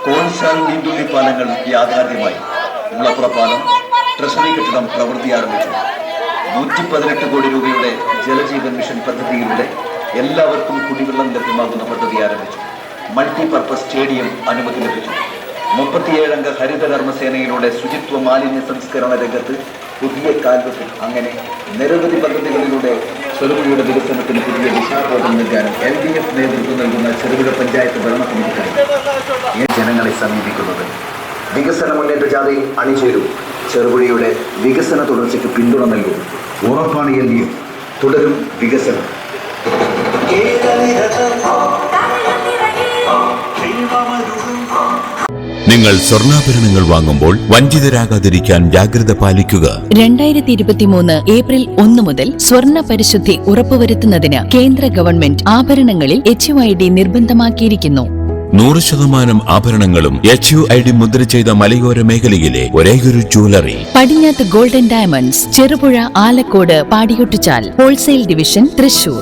കോൺസാൽ നീണ്ടുള്ളി പാലങ്ങൾ യാഥാർത്ഥ്യമായി. മുളപ്പുറ പാലം ട്രഷറി കെട്ടിടം പ്രവൃത്തി ആരംഭിച്ചു. 118 കോടി രൂപയുടെ ജലജീവൻ മിഷൻ പദ്ധതിയിലൂടെ എല്ലാവർക്കും കുടിവെള്ളം ലഭ്യമാകുന്ന പദ്ധതി ആരംഭിച്ചു. മൾട്ടിപർപ്പസ് സ്റ്റേഡിയം അനുമതി ലഭിച്ചു. 37 അംഗ ഹരിത കർമ്മസേനയിലൂടെ ശുചിത്വ മാലിന്യ സംസ്കരണ രംഗത്ത് പുതിയ കാൽവെപ്പ്. അങ്ങനെ നിരവധി പദ്ധതികളിലൂടെ ചെറുപുഴയുടെ വികസനത്തിന് പുതിയ ദിശാബോധം നൽകാനും LDF നേതൃത്വം നൽകുന്ന ചെറുപുഴ പഞ്ചായത്ത് ഭരണസമിതിക്കാണ് ജനങ്ങളെ സമീപിക്കുന്നത്. വികസന മുന്നേറ്റ ജാഥയിൽ അണിചേരും. ചെറുപുഴയുടെ വികസന തുടർച്ചയ്ക്ക് പിന്തുണ നൽകും. ഉറപ്പാണ് LDF. തുടരും വികസനം. നിങ്ങൾ സ്വർണ്ണാഭരണങ്ങൾ വാങ്ങുമ്പോൾ വഞ്ചിതരാകാതിരിക്കാൻ ജാഗ്രത പാലിക്കുക. 2023 ഏപ്രിൽ 1 മുതൽ സ്വർണ്ണ പരിശുദ്ധി ഉറപ്പുവരുത്തുന്നതിന് കേന്ദ്ര ഗവൺമെന്റ് ആഭരണങ്ങളിൽ HUID നിർബന്ധമാക്കിയിരിക്കുന്നു. 100% ആഭരണങ്ങളും HUID മുദ്ര ചെയ്ത മലയോര മേഖലയിലെ ഒരേയൊരു ജ്വല്ലറി പടിഞ്ഞാത്ത് ഗോൾഡൻ ഡയമണ്ട്സ്, ചെറുപുഴ, ആലക്കോട്, പാടിയൊട്ടിച്ചാൽ ഹോൾസെയിൽ ഡിവിഷൻ, തൃശൂർ.